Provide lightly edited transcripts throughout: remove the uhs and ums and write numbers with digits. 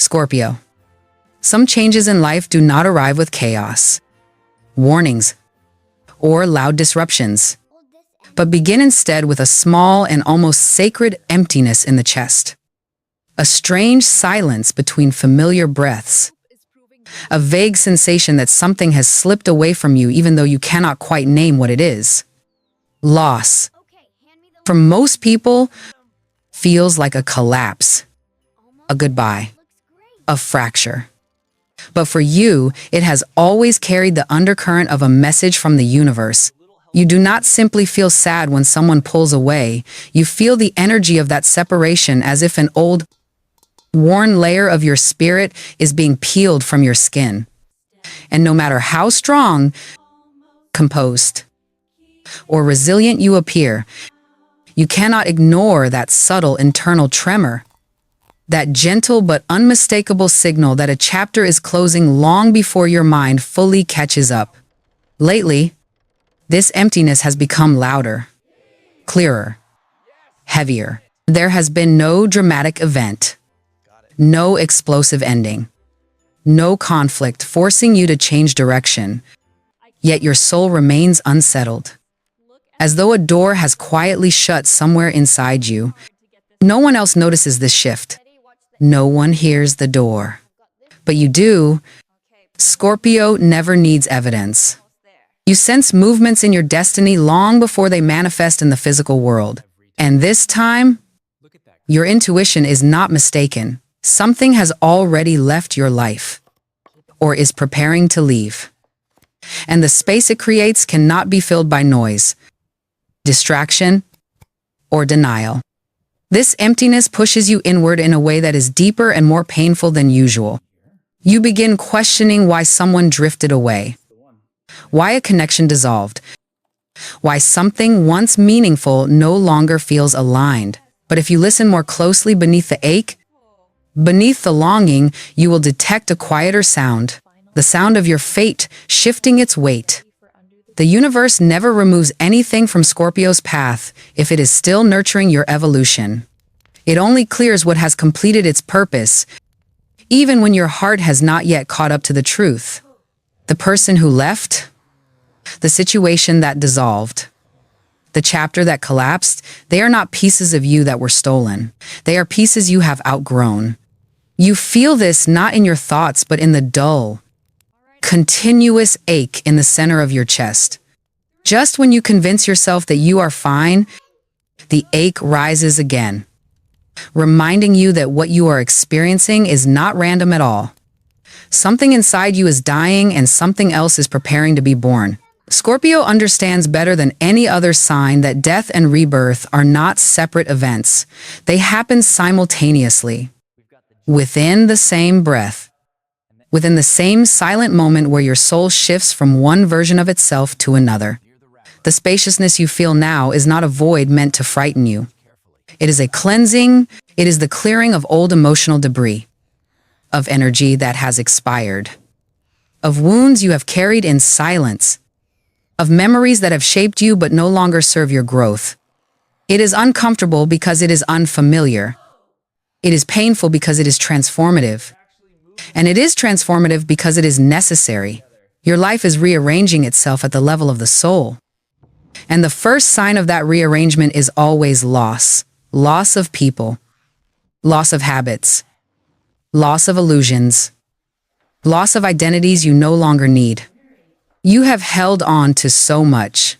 Scorpio. Some changes in life do not arrive with chaos, warnings, or loud disruptions, but begin instead with a small and almost sacred emptiness in the chest. A strange silence between familiar breaths. A vague sensation that something has slipped away from you even though you cannot quite name what it is. Loss. For most people, feels like a collapse, a goodbye, a fracture. But for you, it has always carried the undercurrent of a message from the universe. You do not simply feel sad when someone pulls away. You feel the energy of that separation as if an old, worn layer of your spirit is being peeled from your skin. And no matter how strong, composed, or resilient you appear, you cannot ignore that subtle internal tremor. That gentle but unmistakable signal that a chapter is closing long before your mind fully catches up. Lately, this emptiness has become louder, clearer, heavier. There has been no dramatic event, no explosive ending, no conflict forcing you to change direction, yet your soul remains unsettled, as though a door has quietly shut somewhere inside you. No one else notices this shift. No one hears the door. But you do. Scorpio never needs evidence. You sense movements in your destiny long before they manifest in the physical world. And this time, your intuition is not mistaken. Something has already left your life, or is preparing to leave. And the space it creates cannot be filled by noise, distraction, or denial. This emptiness pushes you inward in a way that is deeper and more painful than usual. You begin questioning why someone drifted away, why a connection dissolved, why something once meaningful no longer feels aligned. But if you listen more closely beneath the ache, beneath the longing, you will detect a quieter sound, the sound of your fate shifting its weight. The universe never removes anything from Scorpio's path if it is still nurturing your evolution. It only clears what has completed its purpose, even when your heart has not yet caught up to the truth. The person who left, the situation that dissolved, the chapter that collapsed, they are not pieces of you that were stolen. They are pieces you have outgrown. You feel this not in your thoughts, but in the dull, continuous ache in the center of your chest. Just when you convince yourself that you are fine, the ache rises again, reminding you that what you are experiencing is not random at all. Something inside you is dying and something else is preparing to be born. Scorpio understands better than any other sign that death and rebirth are not separate events. They happen simultaneously, within the same breath. Within the same silent moment where your soul shifts from one version of itself to another. The spaciousness you feel now is not a void meant to frighten you. It is a cleansing, it is the clearing of old emotional debris, of energy that has expired, of wounds you have carried in silence, of memories that have shaped you but no longer serve your growth. It is uncomfortable because it is unfamiliar. It is painful because it is transformative. And it is transformative because it is necessary. Your life is rearranging itself at the level of the soul. And the first sign of that rearrangement is always loss. Loss of people, loss of habits, loss of illusions, loss of identities you no longer need. You have held on to so much,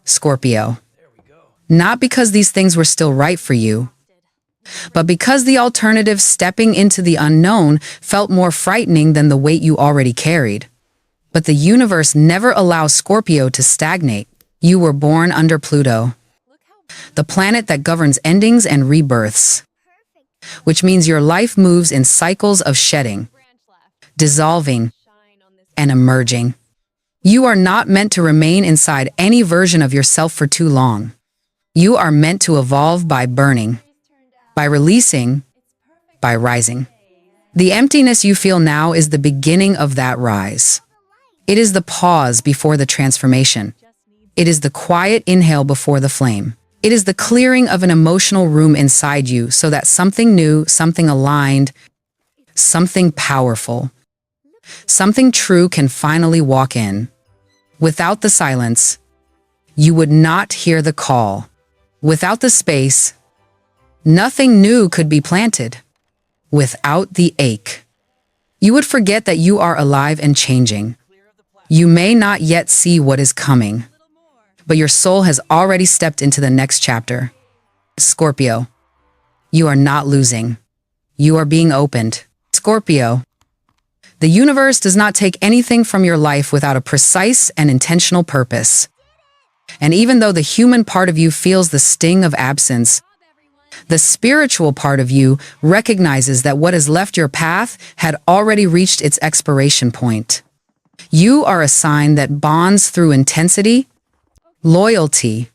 Scorpio. Not because these things were still right for you, but because the alternative, stepping into the unknown, felt more frightening than the weight you already carried. But the universe never allows Scorpio to stagnate. You were born under Pluto, the planet that governs endings and rebirths, which means your life moves in cycles of shedding, dissolving, and emerging. You are not meant to remain inside any version of yourself for too long. You are meant to evolve by burning, by releasing, by rising. The emptiness you feel now is the beginning of that rise. It is the pause before the transformation. It is the quiet inhale before the flame. It is the clearing of an emotional room inside you so that something new, something aligned, something powerful, something true can finally walk in. Without the silence, you would not hear the call. Without the space, nothing new could be planted. Without the ache, you would forget that you are alive and changing. You may not yet see what is coming, but your soul has already stepped into the next chapter. Scorpio, you are not losing. You are being opened. Scorpio, the universe does not take anything from your life without a precise and intentional purpose. And even though the human part of you feels the sting of absence, the spiritual part of you recognizes that what has left your path had already reached its expiration point. You are a sign that bonds through intensity, loyalty,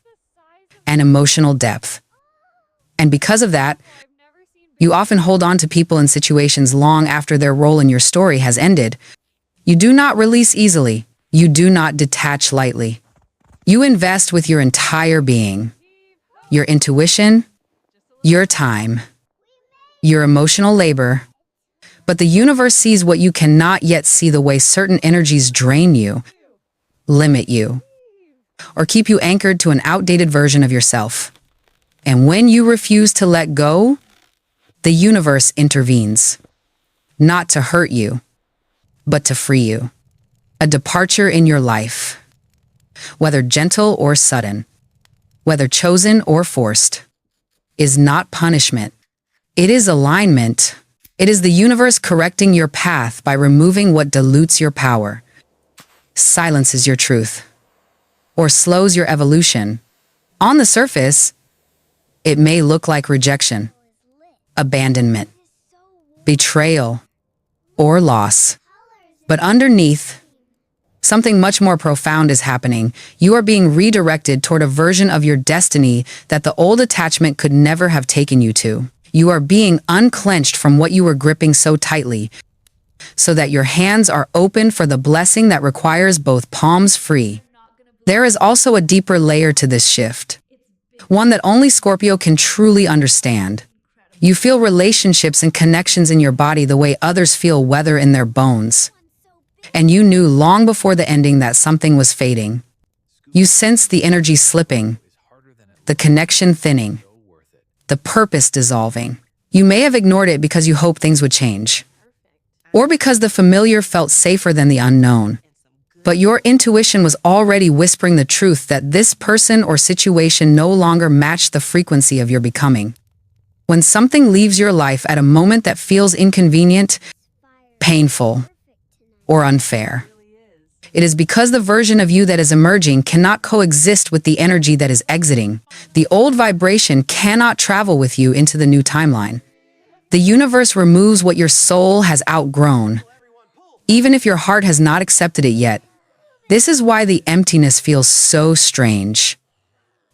and emotional depth. And because of that, you often hold on to people and situations long after their role in your story has ended. You do not release easily. You do not detach lightly. You invest with your entire being, your intuition, your time, your emotional labor. But the universe sees what you cannot yet see, the way certain energies drain you, limit you, or keep you anchored to an outdated version of yourself. And when you refuse to let go, the universe intervenes, not to hurt you, but to free you. A departure in your life, whether gentle or sudden, whether chosen or forced, is not punishment. It is alignment. It is the universe correcting your path by removing what dilutes your power, silences your truth, or slows your evolution. On the surface, it may look like rejection, abandonment, betrayal, or loss. But underneath, something much more profound is happening. You are being redirected toward a version of your destiny that the old attachment could never have taken you to. You are being unclenched from what you were gripping so tightly, so that your hands are open for the blessing that requires both palms free. There is also a deeper layer to this shift, one that only Scorpio can truly understand. You feel relationships and connections in your body the way others feel weather in their bones. And you knew long before the ending that something was fading. You sensed the energy slipping, the connection thinning, the purpose dissolving. You may have ignored it because you hoped things would change, or because the familiar felt safer than the unknown. But your intuition was already whispering the truth that this person or situation no longer matched the frequency of your becoming. When something leaves your life at a moment that feels inconvenient, painful, or unfair, it is because the version of you that is emerging cannot coexist with the energy that is exiting. The old vibration cannot travel with you into the new timeline. The universe removes what your soul has outgrown, even if your heart has not accepted it yet. This is why the emptiness feels so strange,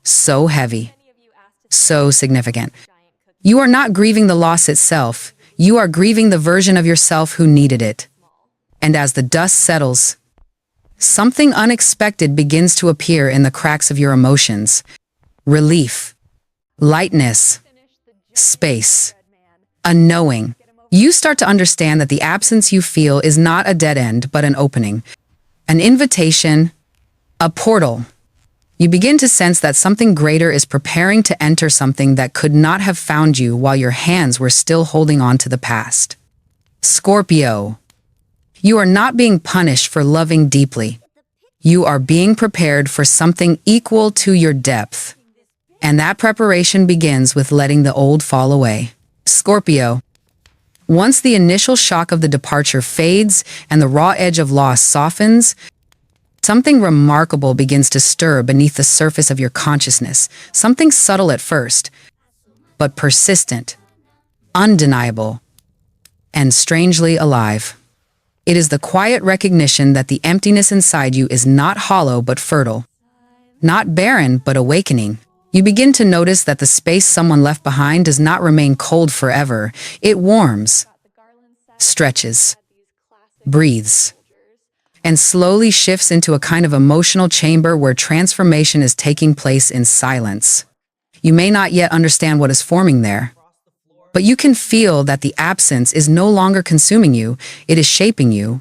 so heavy, so significant. You are not grieving the loss itself. You are grieving the version of yourself who needed it. And as the dust settles, something unexpected begins to appear in the cracks of your emotions. Relief, lightness, space, a knowing. You start to understand that the absence you feel is not a dead end, but an opening, an invitation, a portal. You begin to sense that something greater is preparing to enter, something that could not have found you while your hands were still holding on to the past. Scorpio, you are not being punished for loving deeply. You are being prepared for something equal to your depth. And that preparation begins with letting the old fall away. Scorpio, once the initial shock of the departure fades and the raw edge of loss softens, something remarkable begins to stir beneath the surface of your consciousness. Something subtle at first, but persistent, undeniable, and strangely alive. It is the quiet recognition that the emptiness inside you is not hollow but fertile, not barren but awakening. You begin to notice that the space someone left behind does not remain cold forever. It warms, stretches, breathes, and slowly shifts into a kind of emotional chamber where transformation is taking place in silence. You may not yet understand what is forming there, But you can feel that the absence is no longer consuming you, it is shaping you.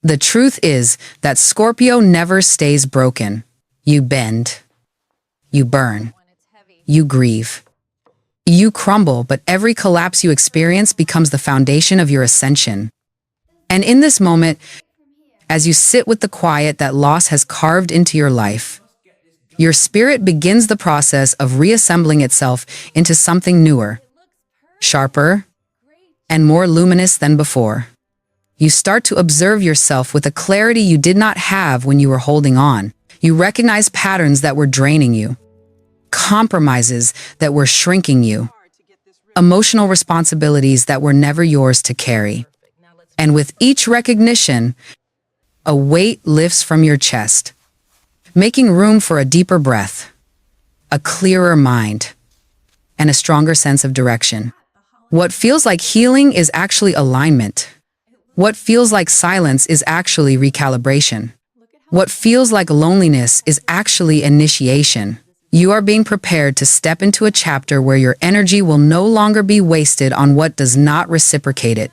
The truth is that Scorpio never stays broken. You bend. You burn. You grieve. You crumble, but every collapse you experience becomes the foundation of your ascension. And in this moment, as you sit with the quiet that loss has carved into your life, your spirit begins the process of reassembling itself into something newer, sharper, and more luminous than before. You start to observe yourself with a clarity you did not have when you were holding on. You recognize patterns that were draining you, compromises that were shrinking you, emotional responsibilities that were never yours to carry. And with each recognition, a weight lifts from your chest, making room for a deeper breath, a clearer mind, and a stronger sense of direction. What feels like healing is actually alignment. What feels like silence is actually recalibration. What feels like loneliness is actually initiation. You are being prepared to step into a chapter where your energy will no longer be wasted on what does not reciprocate it.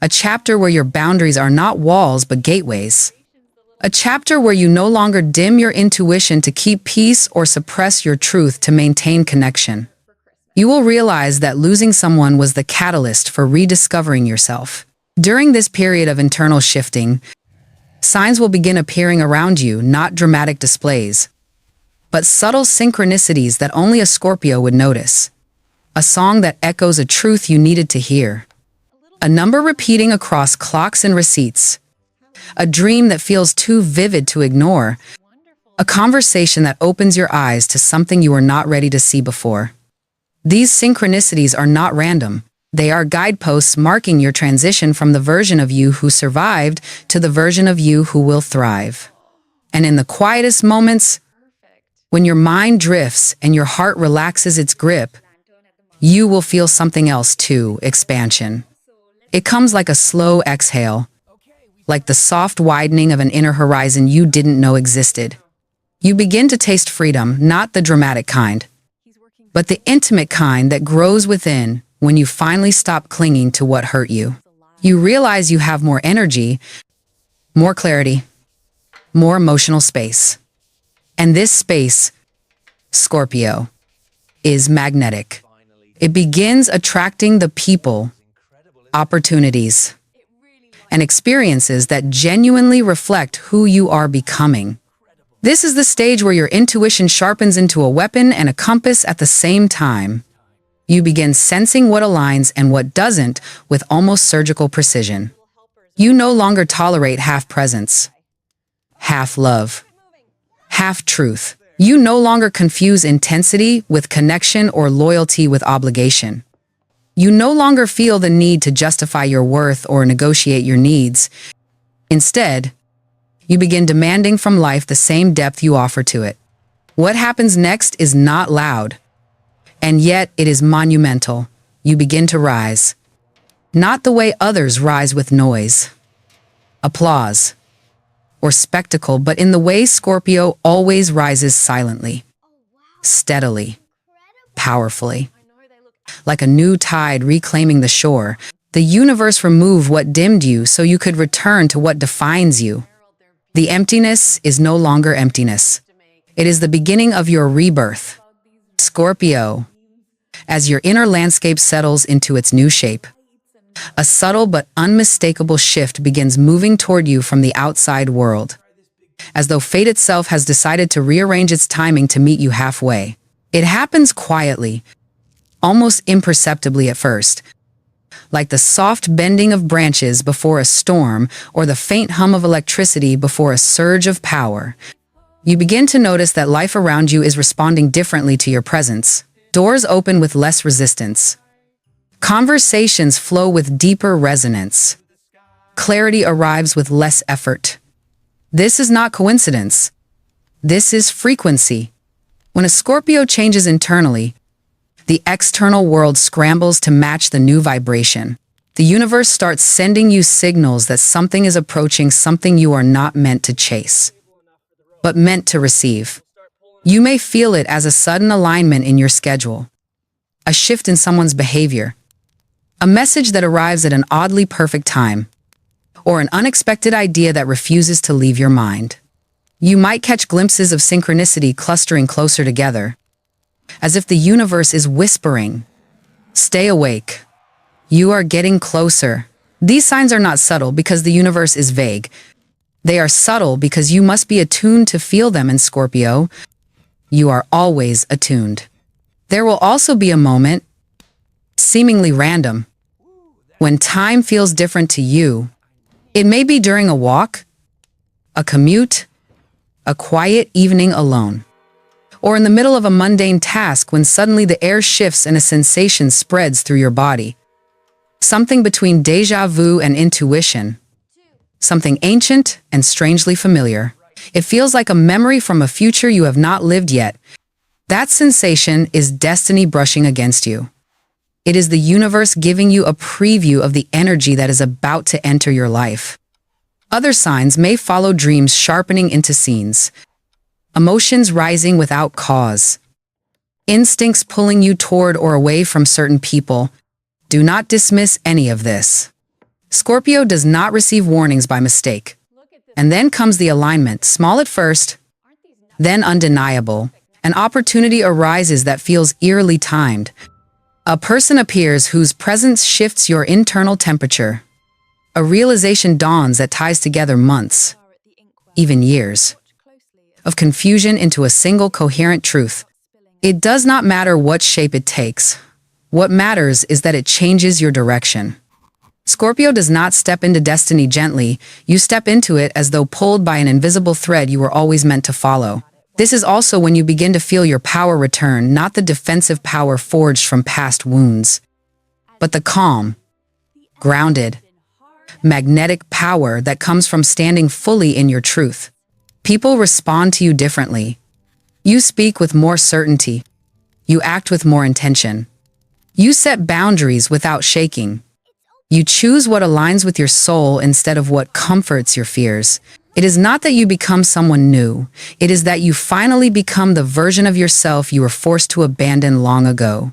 A chapter where your boundaries are not walls but gateways. A chapter where you no longer dim your intuition to keep peace or suppress your truth to maintain connection. You will realize that losing someone was the catalyst for rediscovering yourself. During this period of internal shifting, signs will begin appearing around you, not dramatic displays, but subtle synchronicities that only a Scorpio would notice. A song that echoes a truth you needed to hear. A number repeating across clocks and receipts. A dream that feels too vivid to ignore. A conversation that opens your eyes to something you were not ready to see before. These synchronicities are not random. They are guideposts marking your transition from the version of you who survived to the version of you who will thrive. And in the quietest moments, when your mind drifts and your heart relaxes its grip, you will feel something else too, expansion. It comes like a slow exhale, like the soft widening of an inner horizon you didn't know existed. You begin to taste freedom, not the dramatic kind, but the intimate kind that grows within when you finally stop clinging to what hurt you. You realize you have more energy, more clarity, more emotional space. And this space, Scorpio, is magnetic. It begins attracting the people, opportunities, and experiences that genuinely reflect who you are becoming. This is the stage where your intuition sharpens into a weapon and a compass at the same time. You begin sensing what aligns and what doesn't with almost surgical precision. You no longer tolerate half presence, half love, half truth. You no longer confuse intensity with connection or loyalty with obligation. You no longer feel the need to justify your worth or negotiate your needs. Instead, you begin demanding from life the same depth you offer to it. What happens next is not loud, and yet it is monumental. You begin to rise. Not the way others rise with noise, applause, or spectacle, but in the way Scorpio always rises silently, steadily, powerfully. Like a new tide reclaiming the shore, the universe removed what dimmed you so you could return to what defines you. The emptiness is no longer emptiness. It is the beginning of your rebirth. Scorpio, as your inner landscape settles into its new shape, a subtle but unmistakable shift begins moving toward you from the outside world, as though fate itself has decided to rearrange its timing to meet you halfway. It happens quietly, almost imperceptibly at first, like the soft bending of branches before a storm or the faint hum of electricity before a surge of power. You begin to notice that life around you is responding differently to your presence. Doors open with less resistance. Conversations flow with deeper resonance. Clarity arrives with less effort. This is not coincidence. This is frequency. When a Scorpio changes internally, the external world scrambles to match the new vibration. The universe starts sending you signals that something is approaching, something you are not meant to chase, but meant to receive. You may feel it as a sudden alignment in your schedule, a shift in someone's behavior, a message that arrives at an oddly perfect time, or an unexpected idea that refuses to leave your mind. You might catch glimpses of synchronicity clustering closer together, as if the universe is whispering, "Stay awake. You are getting closer." These signs are not subtle because the universe is vague. They are subtle because you must be attuned to feel them in Scorpio. You are always attuned. There will also be a moment, seemingly random, when time feels different to you. It may be during a walk, a commute, a quiet evening alone, or in the middle of a mundane task when suddenly the air shifts and a sensation spreads through your body. Something between déjà vu and intuition. Something ancient and strangely familiar. It feels like a memory from a future you have not lived yet. That sensation is destiny brushing against you. It is the universe giving you a preview of the energy that is about to enter your life. Other signs may follow dreams sharpening into scenes, emotions rising without cause, instincts pulling you toward or away from certain people. Do not dismiss any of this. Scorpio does not receive warnings by mistake. And then comes the alignment, small at first, then undeniable. An opportunity arises that feels eerily timed. A person appears whose presence shifts your internal temperature. A realization dawns that ties together months, even years, of confusion into a single coherent truth. It does not matter what shape it takes. What matters is that it changes your direction. Scorpio does not step into destiny gently. You step into it as though pulled by an invisible thread you were always meant to follow. This is also when you begin to feel your power return, not the defensive power forged from past wounds, but the calm, grounded, magnetic power that comes from standing fully in your truth. People respond to you differently. You speak with more certainty. You act with more intention. You set boundaries without shaking. You choose what aligns with your soul instead of what comforts your fears. It is not that you become someone new. It is that you finally become the version of yourself you were forced to abandon long ago.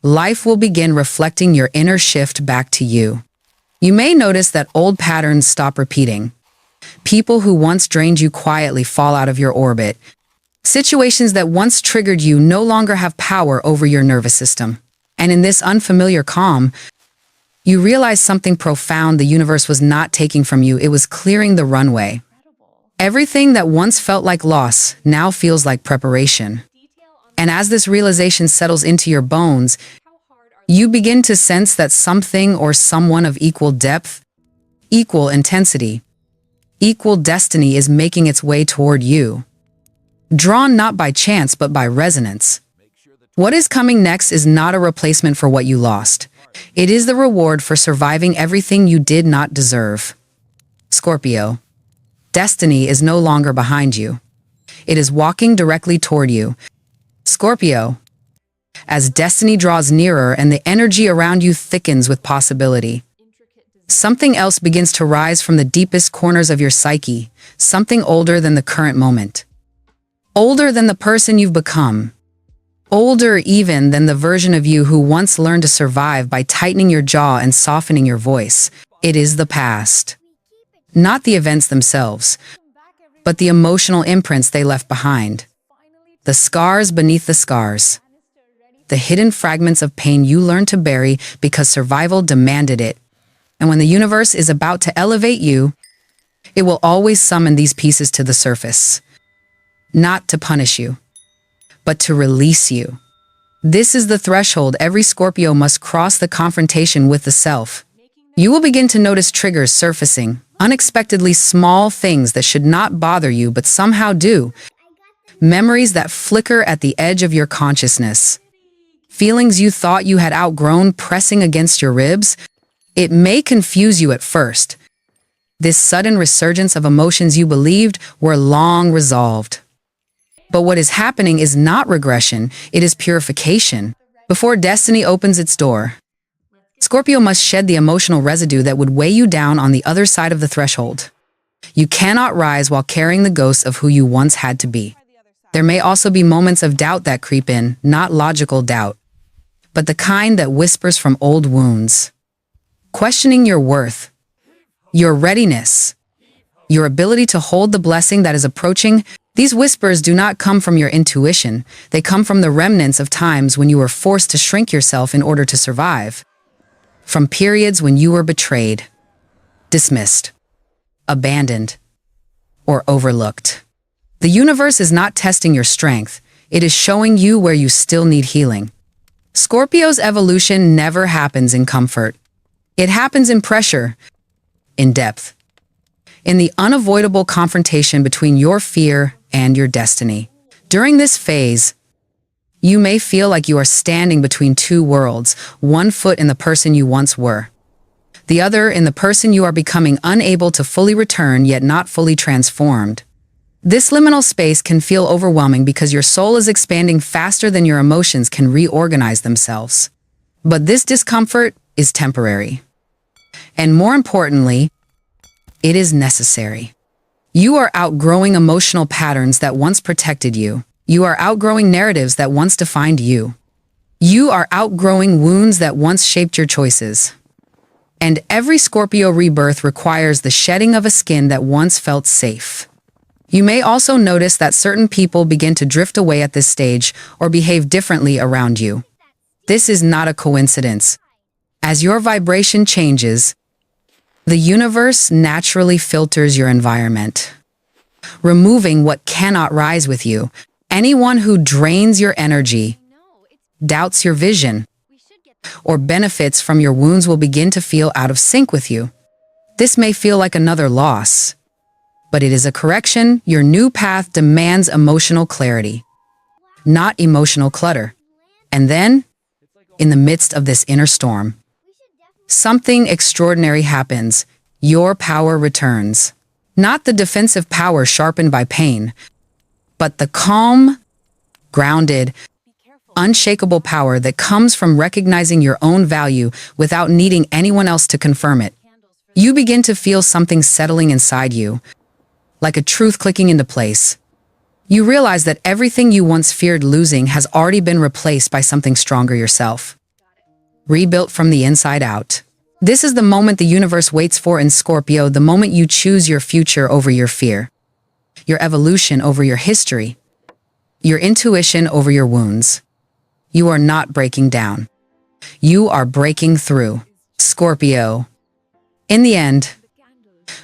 Life will begin reflecting your inner shift back to you. You may notice that old patterns stop repeating. People who once drained you quietly fall out of your orbit. Situations that once triggered you no longer have power over your nervous system. And in this unfamiliar calm, you realize something profound the universe was not taking from you. It was clearing the runway. Everything that once felt like loss now feels like preparation. And as this realization settles into your bones, you begin to sense that something or someone of equal depth, equal intensity, equal destiny is making its way toward you. Drawn not by chance but by resonance. What is coming next is not a replacement for what you lost. It is the reward for surviving everything you did not deserve. Scorpio, destiny is no longer behind you. It is walking directly toward you. Scorpio, as destiny draws nearer and the energy around you thickens with possibility, something else begins to rise from the deepest corners of your psyche, something older than the current moment. Older than the person you've become. Older even than the version of you who once learned to survive by tightening your jaw and softening your voice. It is the past. Not the events themselves, but the emotional imprints they left behind. The scars beneath the scars. The hidden fragments of pain you learned to bury because survival demanded it. And when the universe is about to elevate you, it will always summon these pieces to the surface. Not to punish you, but to release you. This is the threshold every Scorpio must cross, the confrontation with the self. You will begin to notice triggers surfacing, unexpectedly small things that should not bother you but somehow do. Memories that flicker at the edge of your consciousness. Feelings you thought you had outgrown pressing against your ribs. It may confuse you at first. This sudden resurgence of emotions you believed were long resolved. But what is happening is not regression, it is purification. Before destiny opens its door, Scorpio must shed the emotional residue that would weigh you down on the other side of the threshold. You cannot rise while carrying the ghosts of who you once had to be. There may also be moments of doubt that creep in, not logical doubt, but the kind that whispers from old wounds. questioning your worth, your readiness, your ability to hold the blessing that is approaching. These whispers do not come from your intuition. They come from the remnants of times when you were forced to shrink yourself in order to survive. From periods when you were betrayed, dismissed, abandoned, or overlooked. The universe is not testing your strength. It is showing you where you still need healing. Scorpio's evolution never happens in comfort. It happens in pressure, in depth, in the unavoidable confrontation between your fear and your destiny. During this phase, you may feel like you are standing between two worlds, one foot in the person you once were, the other in the person you are becoming, unable to fully return yet not fully transformed. This liminal space can feel overwhelming because your soul is expanding faster than your emotions can reorganize themselves. But this discomfort is temporary. And more importantly, it is necessary. You are outgrowing emotional patterns that once protected you. You are outgrowing narratives that once defined you. You are outgrowing wounds that once shaped your choices. And every Scorpio rebirth requires the shedding of a skin that once felt safe. You may also notice that certain people begin to drift away at this stage or behave differently around you. This is not a coincidence. As your vibration changes, the universe naturally filters your environment, removing what cannot rise with you. Anyone who drains your energy, doubts your vision, or benefits from your wounds will begin to feel out of sync with you. This may feel like another loss, but it is a correction. Your new path demands emotional clarity, not emotional clutter. And then, in the midst of this inner storm, something extraordinary happens. Your power returns. Not the defensive power sharpened by pain, but the calm, grounded, unshakable power that comes from recognizing your own value without needing anyone else to confirm it. You begin to feel something settling inside you, like a truth clicking into place. You realize that everything you once feared losing has already been replaced by something stronger yourself. Rebuilt from the inside out. This is the moment the universe waits for in Scorpio, the moment you choose your future over your fear, your evolution over your history, your intuition over your wounds. You are not breaking down. You are breaking through. Scorpio. In the end,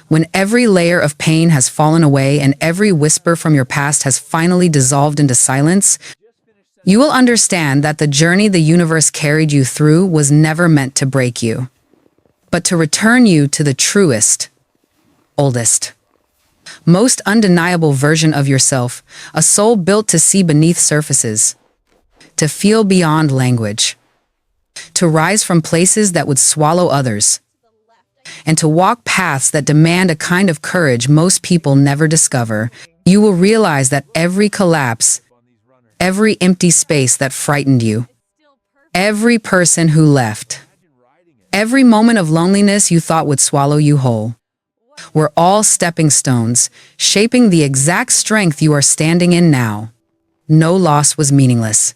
when every layer of pain has fallen away and every whisper from your past has finally dissolved into silence, you will understand that the journey the universe carried you through was never meant to break you, but to return you to the truest, oldest, most undeniable version of yourself, a soul built to see beneath surfaces, to feel beyond language, to rise from places that would swallow others, and to walk paths that demand a kind of courage most people never discover. You will realize that every collapse, every empty space that frightened you, every person who left, every moment of loneliness you thought would swallow you whole, were all stepping stones, shaping the exact strength you are standing in now. No loss was meaningless.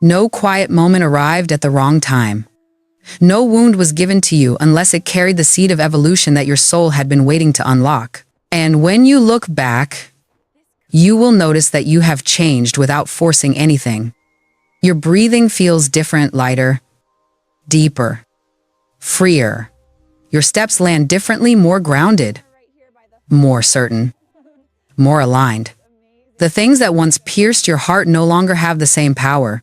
No quiet moment arrived at the wrong time. No wound was given to you unless it carried the seed of evolution that your soul had been waiting to unlock. And when you look back, you will notice that you have changed without forcing anything. Your breathing feels different, lighter, deeper, freer. Your steps land differently, more grounded, more certain, more aligned. The things that once pierced your heart no longer have the same power.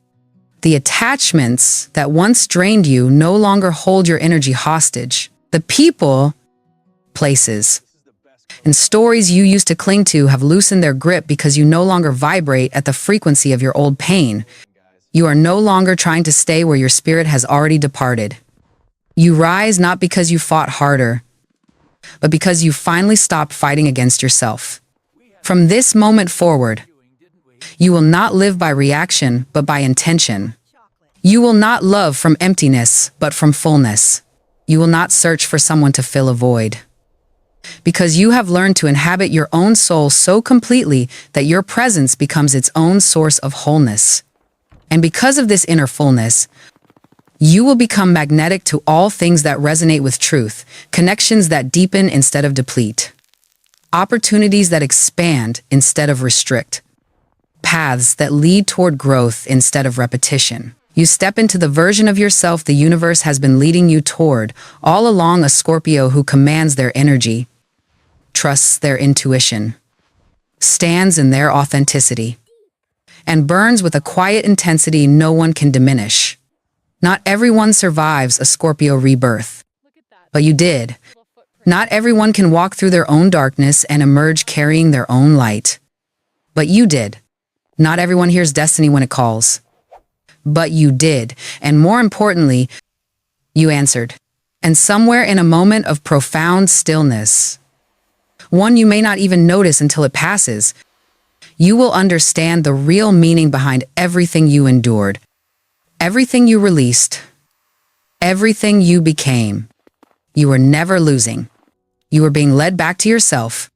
The attachments that once drained you no longer hold your energy hostage. The people, places, and stories you used to cling to have loosened their grip because you no longer vibrate at the frequency of your old pain. You are no longer trying to stay where your spirit has already departed. You rise not because you fought harder, but because you finally stopped fighting against yourself. From this moment forward, you will not live by reaction, but by intention. You will not love from emptiness, but from fullness. You will not search for someone to fill a void. Because you have learned to inhabit your own soul so completely that your presence becomes its own source of wholeness. And because of this inner fullness, You will become magnetic to all things that resonate with truth, connections that deepen instead of deplete, opportunities that expand instead of restrict, paths that lead toward growth instead of repetition. You step into the version of yourself the universe has been leading you toward, all along, a Scorpio who commands their energy, trusts their intuition, stands in their authenticity, and burns with a quiet intensity no one can diminish. Not everyone survives a Scorpio rebirth, but you did. Not everyone can walk through their own darkness and emerge carrying their own light, but you did. Not everyone hears destiny when it calls, but you did. And more importantly, you answered. And somewhere in a moment of profound stillness, one you may not even notice until it passes, you will understand the real meaning behind everything you endured, everything you released, everything you became. You were never losing. You were being led back to yourself,